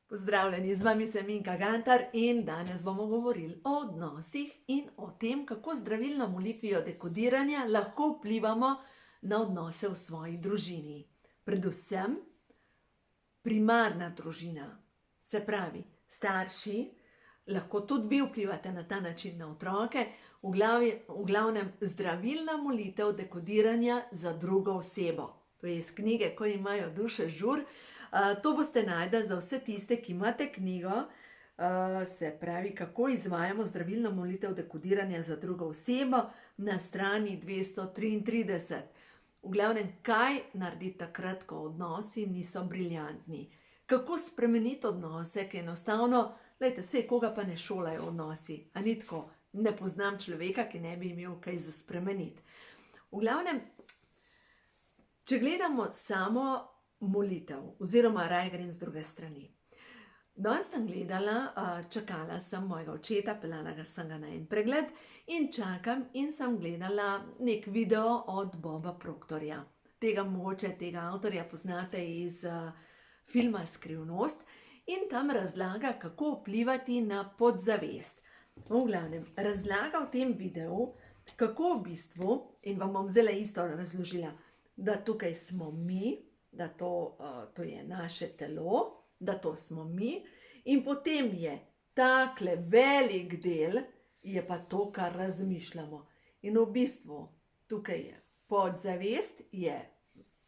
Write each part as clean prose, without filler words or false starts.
Pozdravljeni, z vami sem Minka Gantar in danes bomo govorili o odnosih in o tem, kako zdravilno molitvijo dekodiranja lahko vplivamo na odnose v svoji družini. Predvsem primarna družina, se pravi starši, lahko tudi vi vplivate na ta način na otroke, v glavnem zdravilna molitev dekodiranja za drugo osebo. To je iz knjige Ko imajo duše žur. To boste našli za vse tiste, ki imate knjigo, se pravi, kako izvajamo zdravilno molitev dekodiranja za drugo osebo na strani 233. V glavnem, kaj narediti takrat, ko odnosi niso briljantni? Kako spremeniti odnose, ki enostavno, glejte, saj koga pa ne šolajo odnosi, a ni tako, ne poznam človeka, ki ne bi imel kaj za spremeniti. V glavnem, če gledamo samo molitev, oziroma raje grem z druge strani. Danes sem gledala, čakala sem mojega očeta, peljala sem ga na en pregled in čakam in sem gledala nek video od Boba Proctorja. Tega avtorja poznate iz filma Skrivnost in tam razlaga, kako vplivati na podzavest. V glavnem, razlaga v tem videu, kako v bistvu, in vam bom zdaj isto razložila, da tukaj smo mi, da to je naše telo, da to smo mi, in potem je takle velik del, je pa to, kar razmišljamo. In v bistvu tukaj je podzavest, je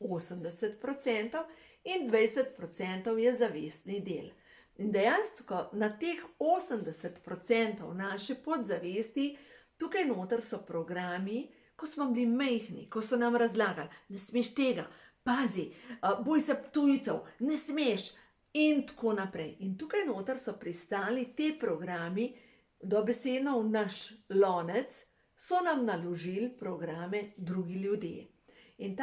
80% in 20% je zavestni del. In dejansko na teh 80% naše podzavesti, tukaj noter so programi, ko smo bili majhni, ko so nam razlagali, ne smeš tega, pazi, boj se tujcev, ne smeš, in tako naprej. In tukaj noter so pristali te programi, dobesedno v naš lonec, so nam naložili programe drugi ljudje. In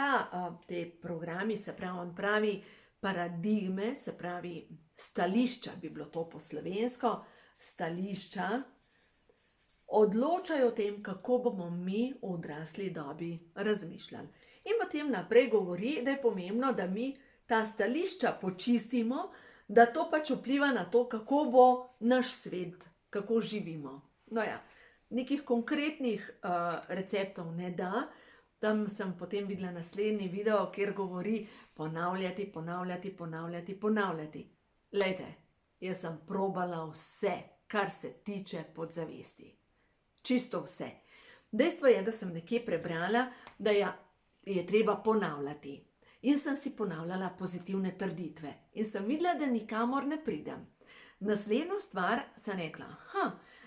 te programi, se pravi, on pravi paradigme, se pravi stališča, bi bilo to po slovensko, stališča, odločajo o tem, kako bomo mi v odrasli dobi razmišljali. In potem naprej govori, da je pomembno, da mi ta stališča počistimo, da to pač vpliva na to, kako bo naš svet, kako živimo. No ja, nekih konkretnih receptov ne da. Tam sem potem videla naslednji video, kjer govori ponavljati, ponavljati, ponavljati, ponavljati. Glejte, jaz sem probala vse, kar se tiče podzavesti. Čisto vse. Dejstvo je, da sem nekje prebrala, da je treba ponavljati. In sem si ponavljala pozitivne trditve. In sem videla, da nikamor ne pridem. Naslednjo stvar sem rekla,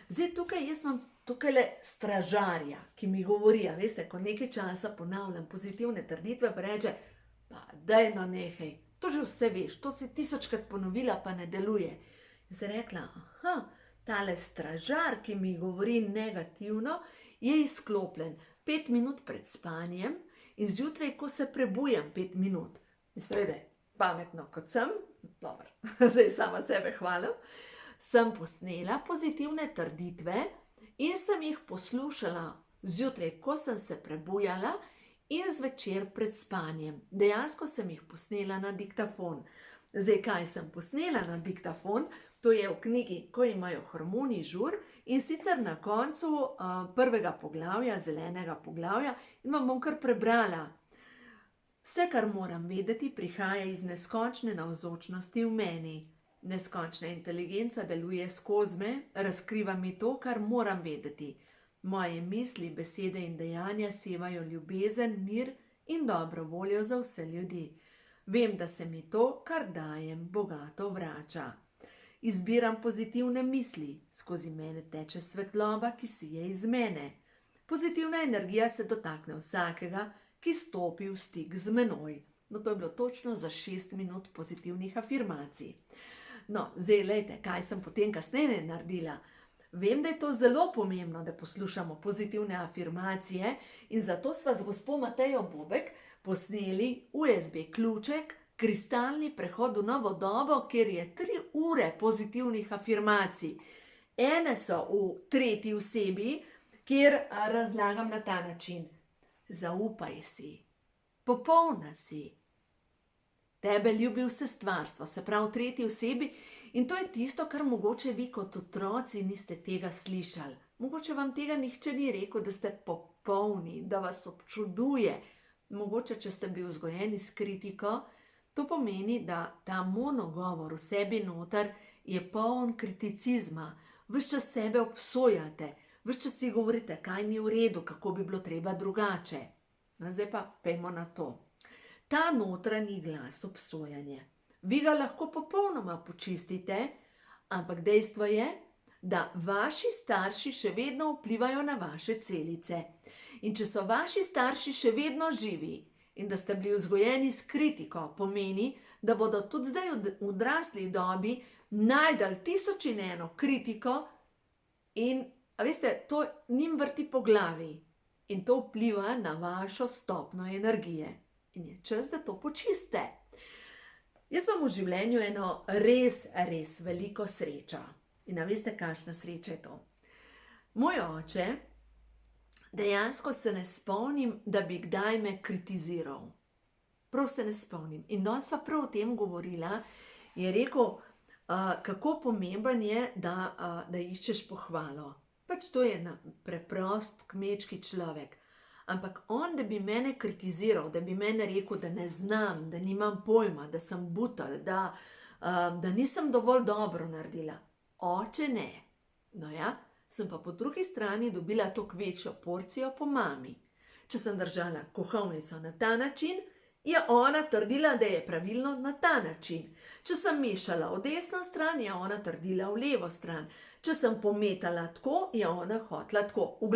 zdaj tukaj jaz imam tukajle stražarja, ki mi govori, a veste, ko nekaj časa ponavljam pozitivne trditve, pa reče, pa daj no nehaj, to že vse veš, to si 1000krat ponovila, pa ne deluje. In sem rekla, tale stražar, ki mi govori negativno, je izklopljen 5 minut pred spanjem in zjutraj, ko se prebujam 5 minut. In seveda, pametno kot sem, dobro, zdaj sama sebe hvalim, sem posnela pozitivne trditve in sem jih poslušala zjutraj, ko sem se prebujala in zvečer pred spanjem. Dejansko sem jih posnela na diktafon. Zdaj, kaj sem posnela na diktafon? To je v knjigi Ko imajo hormoni žur in sicer na koncu prvega poglavja, zelenega poglavja, in vam bom kar prebrala. Vse, kar moram vedeti, prihaja iz neskončne navzočnosti v meni. Neskončna inteligenca deluje skozi me, razkriva mi to, kar moram vedeti. Moje misli, besede in dejanja sevajo ljubezen, mir in dobro voljo za vse ljudi. Vem, da se mi to, kar dajem, bogato vrača. Izbiram pozitivne misli, skozi mene teče svetloba, ki sije iz mene. Pozitivna energija se dotakne vsakega, ki stopi v stik z menoj. No, to je bilo točno za 6 minut pozitivnih afirmacij. No, zdaj, lejte, kaj sem potem kasneje naredila. Vem, da je to zelo pomembno, da poslušamo pozitivne afirmacije in zato sva z gospo Matejo Bobek posneli USB ključek, kristalni prehod v novo dobo, kjer je 3 ure pozitivnih afirmacij. Ene so v tretji osebi, kjer razlagam na ta način. Zaupaj si, popolna si, Tebe ljubi vse stvarstvo, se pravi v tretji osebi, in to je tisto, kar mogoče vi kot otroci niste tega slišali. Mogoče vam tega nihče ni rekel, da ste popolni, da vas občuduje. Mogoče, če ste bili vzgojeni s kritiko, to pomeni, da ta monogovor v sebi noter je poln kriticizma. Ves čas sebe obsojate, ves čas si govorite, kaj ni v redu, kako bi bilo treba drugače. No, zdaj pa pejmo na to. Ta notranji glas obsojanje. Vi ga lahko popolnoma počistite, ampak dejstvo je, da vaši starši še vedno vplivajo na vaše celice. In če so vaši starši še vedno živi in da ste bili vzgojeni s kritiko, pomeni, da bodo tudi zdaj v odrasli dobi najdali 1001 kritiko in, a veste, to njim vrti po glavi in to vpliva na vašo stopnjo energije. In je čas, da to počiste. Jaz imam v življenju eno res veliko srečo. In a veste, kakšna sreča je to? Moj oče, dejansko se ne spomnim, da bi kdaj me kritiziral. Prav se ne spomnim. In danes sva prav o tem govorila, je rekel, kako pomemben je, da iščeš pohvalo. Pač to je preprost kmečki človek. Ampak on, da bi mene kritiziral, da bi mene rekel, da ne znam, da nimam pojma, da sem butal, da nisem dovolj dobro naredila. Oče ne. No ja, sem pa po drugi strani dobila toliko večjo porcijo po mami. Če sem držala kuhalnico na ta način, je ona trdila, da je pravilno na ta način. Če sem mešala v desno stran, je ona trdila v levo stran. Če sem pometala tako, je ona hotela tako. V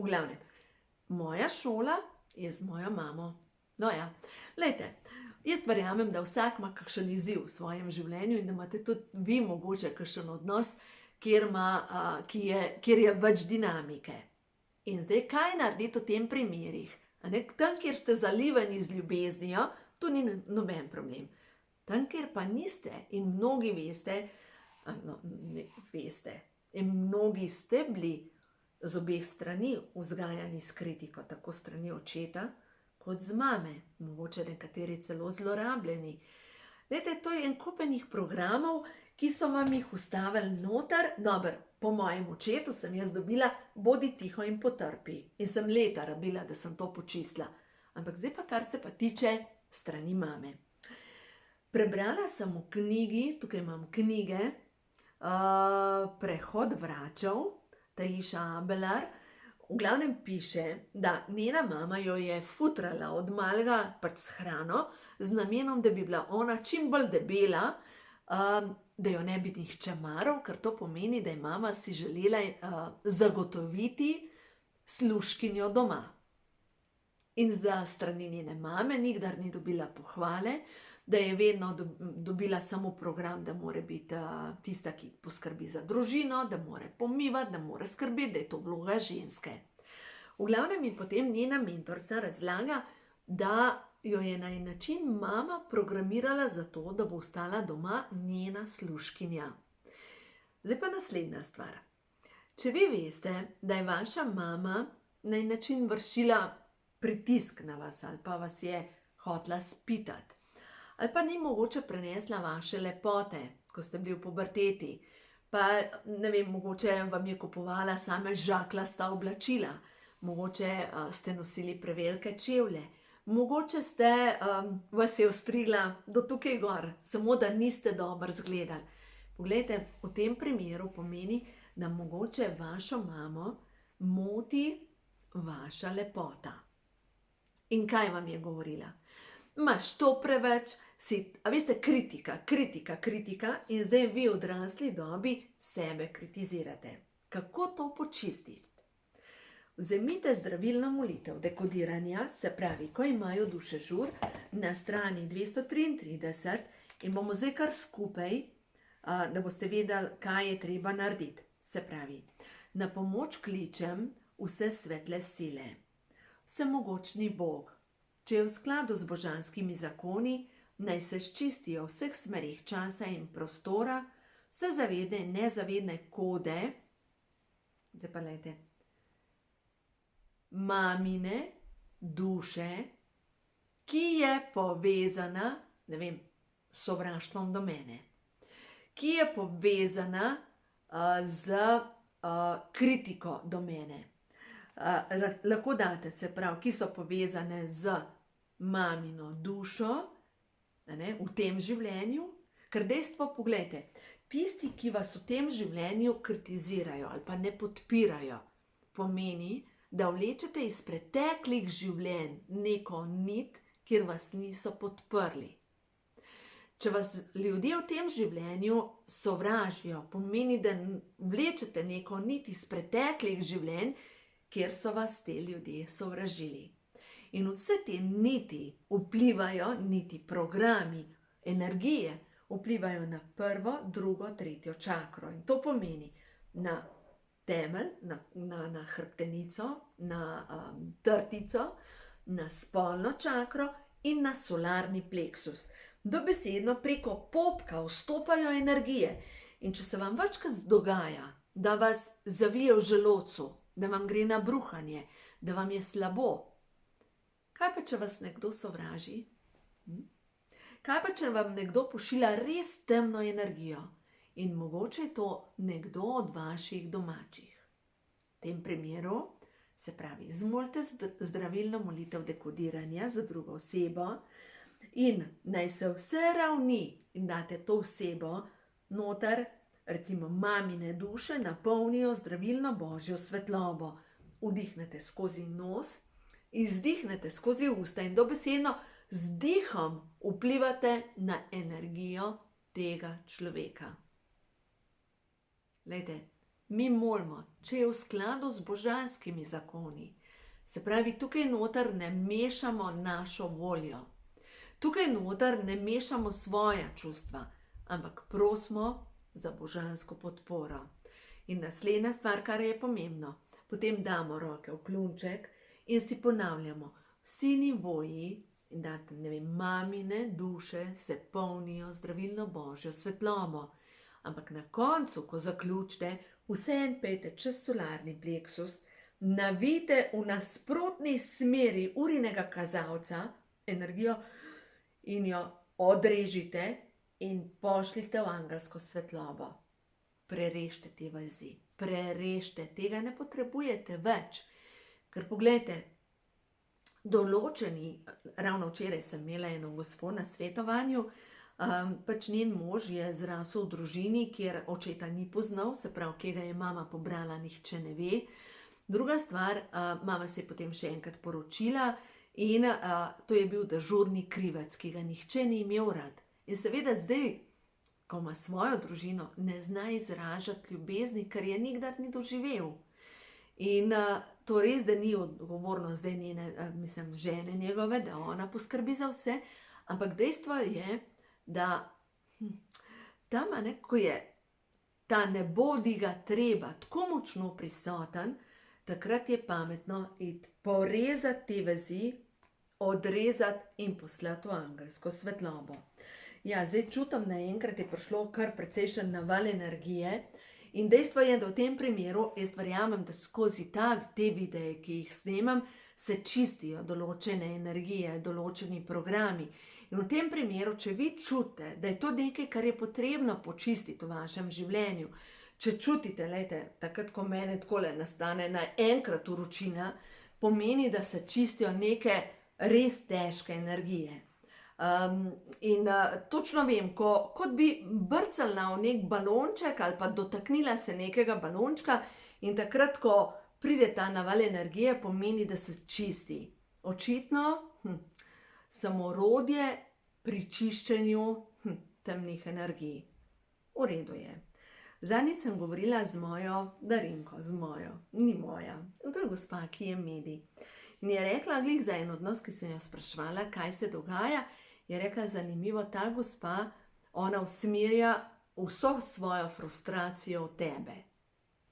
glavnem. Moja šola je z mojo mamo. No ja, glejte, jaz verjamem, da vsak ima kakšen izziv v svojem življenju in da imate tudi vi mogoče kakšen odnos, kjer je več dinamike. In zdaj, kaj narediti v tem primerih? Tam, kjer ste zalivani z ljubeznijo, to ni noben problem. Tam, kjer pa niste in mnogi veste, in mnogi ste bili z obeh strani vzgajani s kritiko, tako strani očeta, kot z mame, mogoče nekateri celo zlorabljeni. Glejte, to je en kup enih programov, ki so vam jih vstavili noter. Dobro, po mojem očetu sem jaz dobila bodi tiho in potrpi. In sem leta rabila, da sem to počistila. Ampak zdaj pa, kar se pa tiče strani mame. Prebrala sem v knjigi, tukaj imam knjige, Prehod vračev, Taisha Abelar, v glavnem piše, da njena mama jo je futrala od malega pač s hrano, z namenom, da bi bila ona čim bolj debela, da jo ne bi nihče maral, ker to pomeni, da je mama si želela zagotoviti služkinjo doma. In za strani njene mame nikdar ni dobila pohvale, da je vedno dobila samo program, da mora biti tista, ki poskrbi za družino, da mora pomivati, da mora skrbeti, da je to vloga ženske. V glavnem mi potem njena mentorica razlaga, da jo je na en način mama programirala za to, da bo ostala doma njena služkinja. Zdaj pa naslednja stvar. Če vi veste, da je vaša mama na en način vršila pritisk na vas ali pa vas je hotela spitati, ali pa ni mogoče prenesla vaše lepote, ko ste bili v puberteti, pa ne vem, mogoče vam je kupovala same žaklasta oblačila, mogoče ste nosili prevelike čevlje, mogoče vas je ostrigla do tukaj gor, samo da niste dobro izgledali. Poglejte, v tem primeru pomeni, da mogoče vašo mamo moti vaša lepota. In kaj vam je govorila? Imaš to preveč, a veste, kritika in zdaj vi v odrasli dobi sebe kritizirate. Kako to počistiti? Vzemite zdravilno molitev dekodiranja, se pravi, ko imajo duše žur, na strani 233 in bomo zdaj kar skupaj, da boste vedeli, kaj je treba narediti. Se pravi, na pomoč kličem vse svetle sile. Vsemogočni Bog, če je v skladu z božanskimi zakoni, naj se sčistijo v vseh smerih časa in prostora, vse zavedne in nezavedne kode, zdaj pa lejte, mamine duše, ki je povezana ne vem, sovraštvom do mene, ki je povezana z kritiko do mene. Lahko date, se pravi, ki so povezane z mamino dušo, v tem življenju, ker dejstvo, poglejte, tisti, ki vas v tem življenju kritizirajo ali pa ne podpirajo, pomeni, da vlečete iz preteklih življenj neko nit, kjer vas niso podprli. Če vas ljudje v tem življenju sovražijo, pomeni, da vlečete neko nit iz preteklih življenj, kjer so vas te ljudje sovražili. In vse te niti vplivajo, niti programi, energije, vplivajo na prvo, drugo, tretjo čakro. In to pomeni na temelj, na hrbtenico, na trtico, na spolno čakro in na solarni pleksus. Dobesedno preko popka vstopajo energije. In če se vam večkrat dogaja, da vas zavije v želodcu, da vam gre na bruhanje, da vam je slabo, kaj pa, če vas nekdo sovraži? Kaj pa, če vam nekdo pošilja res temno energijo? In mogoče je to nekdo od vaših domačih. V tem primeru, se pravi, izmolite zdravilno molitev dekodiranja za drugo osebo in naj se vse ravni in date to osebo noter, recimo mamine duše, napolnijo zdravilno božjo svetlobo. Vdihnete skozi nos, izdihnete skozi usta in dobesedno z dihom vplivate na energijo tega človeka. Glejte, mi molimo, če je v skladu z božanskimi zakoni. Se pravi, tukaj noter ne mešamo našo voljo. Tukaj noter ne mešamo svoja čustva, ampak prosimo za božansko podporo. In naslednja stvar, kar je pomembno, potem damo roke v klunček in si ponavljamo, vsi nivoji, in date, ne vem, mamine duše se polnijo zdravilno božjo svetlobo. Ampak na koncu, ko zaključite, vseeno pejte čez solarni pleksus, navijte v nasprotni smeri urinega kazalca energijo in jo odrežite in pošljite v angelsko svetlobo. Prerežte te vezi, prerežte, tega ne potrebujete več. Ker poglejte, določeni, ravno včeraj sem imela eno gospo na svetovanju, pač njen mož je zrasel v družini, kjer očeta ni poznal, se pravi, kje ga je mama pobrala, nihče ne ve. Druga stvar, mama se je potem še enkrat poročila in to je bil dežurni krivec, ki ga nihče ni imel rad. In seveda zdaj, ko ima svojo družino, ne zna izražati ljubezni, ker je nikdar ni doživel. In to res, da ni odgovornost zdaj njene, žene njegove, da ona poskrbi za vse, ampak dejstvo je, da tam, ko je ta ne bodi ga treba tako močno prisoten, takrat je pametno iti porezati te vezi, odrezati in poslati v angelsko svetlobo. Ja, zdaj čutim, naenkrat je prišlo kar precejšen naval energije in dejstvo je, da v tem primeru jaz verjamem, da skozi te videe, ki jih snemam, se čistijo določene energije, določeni programi. In v tem primeru, če vi čutite, da je to nekaj, kar je potrebno počistiti v vašem življenju, če čutite, lejte, takrat, ko mene takole nastane naenkrat vročina, pomeni, da se čistijo neke res težke energije. In točno vem, kot bi brcala v nek balonček ali pa dotaknila se nekega balončka in takrat, ko pride ta naval energije, pomeni, da se čisti. Očitno sem orodje pri čiščenju temnih energij. V redu je. Zadnjič sem govorila z mojo Darinko, ni moja, to je gospa, ki je medij. In je rekla, glih za en odnos, ki sem jo spraševala, kaj se dogaja, je rekla, zanimivo, ta gospa, ona usmerja vso svojo frustracijo v tebe.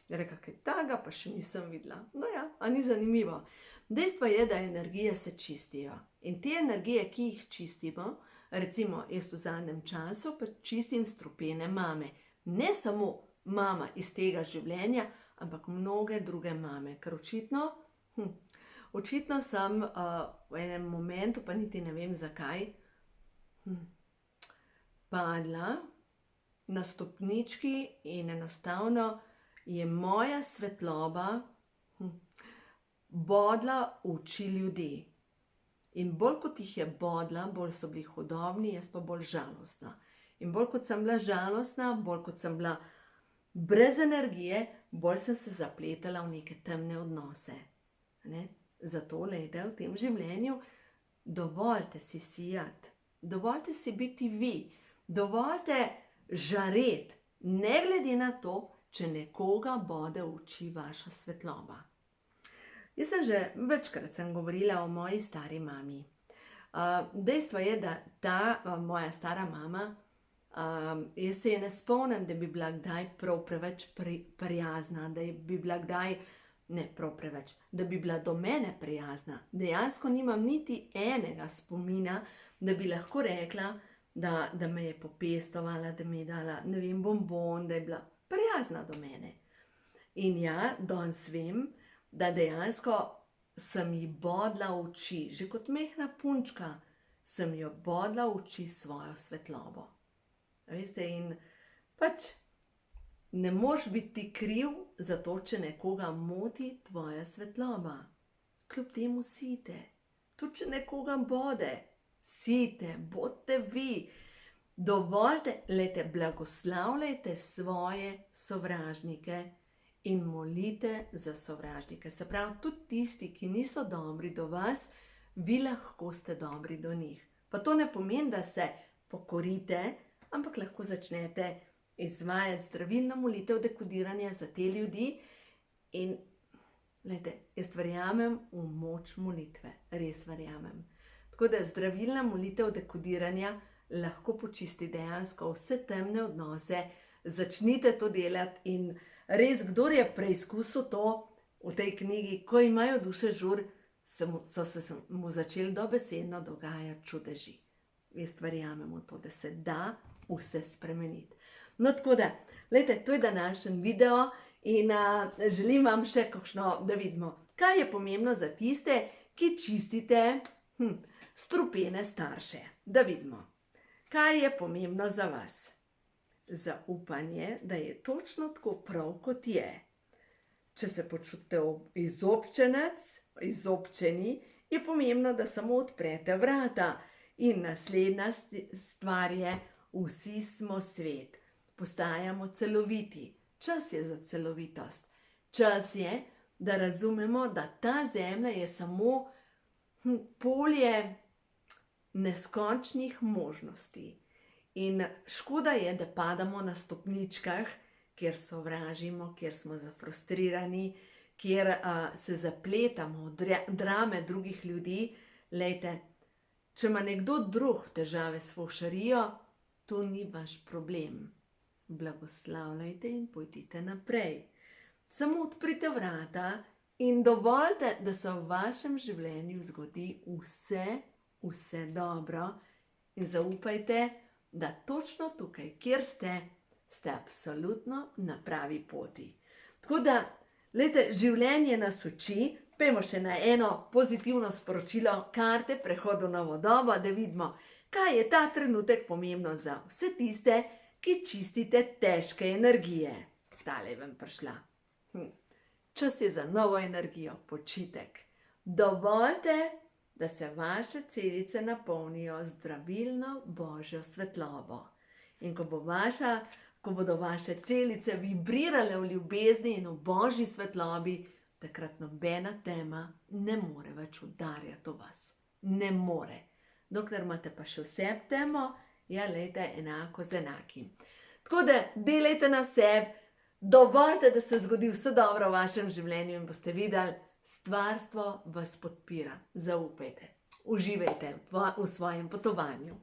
Je rekla, kaj tega pa še nisem videla. No ja, a ni zanimivo. Dejstvo je, da energije se čistijo. In te energije, ki jih čistimo, recimo jaz v zadnjem času pa čistim strupene mame. Ne samo mama iz tega življenja, ampak mnoge druge mame. Ker očitno sem v enem momentu, pa niti ne vem zakaj, padla na stopnički in enostavno je moja svetloba bodla v oči ljudi. In bolj kot jih je bodla, bolj so bili hudobni, jaz pa bolj žalostna. In bolj kot sem bila žalostna, bolj kot sem bila brez energije, bolj sem se zapletala v neke temne odnose. Ne? Zato, lejte, v tem življenju dovolite si sijati, dovolite si biti vi, dovolite žareti, ne glede na to, če nekoga bode v oči vaša svetloba. Jaz sem že večkrat govorila o moji stari mami. Dejstvo je, da ta moja stara mama, jaz se je ne spomnim, da bi bila kdaj prav preveč prijazna, da bi bila kdaj, ne prav preveč, da bi bila do mene prijazna. Dejansko nimam niti enega spomina, da bi lahko rekla, da me je popestovala, da mi je dala, ne vem, bonbon, da je bila prijazna do mene. In ja, danes vem, da dejansko sem ji bodla v oči, že kot mehna punčka sem jo bodla v oči svojo svetlobo. Veste, in pač ne moreš biti kriv za to, če nekoga moti tvoja svetloba. Kljub temu sijte. Tudi če nekoga bode, sijte, bodite vi. Dovolite, lejte, blagoslavljajte svoje sovražnike in molite za sovražnike. Se pravi, tudi tisti, ki niso dobri do vas, vi lahko ste dobri do njih. Pa to ne pomeni, da se pokorite, ampak lahko začnete izvajati zdravilno molitev dekodiranja za te ljudi. In, lejte, jaz verjamem v moč molitve, res verjamem. Tako da zdravilna molitev dekodiranja lahko počisti dejansko vse temne odnose, začnite to delati in res, kdor je preizkusil to v tej knjigi, ko imajo duše žur, so se mu začeli dobesedno dogajati čudeži. Jaz verjamem v to, da se da vse spremeniti. No, tako da, lejte, to je današnji video in želim vam še kakšno, da vidimo, kaj je pomembno za tiste, ki čistite strupene starše. Da vidimo, kaj je pomembno za vas. Zaupanje, da je točno tako prav, kot je. Če se počutite izobčeni, je pomembno, da samo odprete vrata. In naslednja stvar je, vsi smo svet. Postajamo celoviti. Čas je za celovitost. Čas je, da razumemo, da ta zemlja je samo polje neskončnih možnosti. In škoda je, da padamo na stopničkah, kjer sovražimo, kjer smo zafrustrirani, kjer se zapletamo v drame drugih ljudi. Lejte, če ima nekdo drug težave s fovšarijo, to ni vaš problem. Blagoslavljajte in pojdite naprej. Samo odprite vrata in dovolite, da se v vašem življenju zgodi vse dobro. In zaupajte, da točno tukaj, kjer ste absolutno na pravi poti. Tako da, lejte, življenje nas uči. Pejmo še na eno pozitivno sporočilo karte Prehod v novo dobo, da vidimo, kaj je ta trenutek pomembno za vse tiste, ki čistite težke energije. Tale vam prišla. Čas je za novo energijo, počitek. Dovolite, da se vaše celice napolnijo z zdravilno božjo svetlobo. In ko bodo vaše celice vibrirale v ljubezni in v božji svetlobi, takrat nobena tema ne more več udarjati v vas. Ne more. Dokler imate pa še vse temo, ja, lejte, enako z enakim. Tako da, delajte na sebi, dovolite, da se zgodi vse dobro v vašem življenju in boste videli, stvarstvo vas podpira. Zaupajte. Uživajte v svojem potovanju.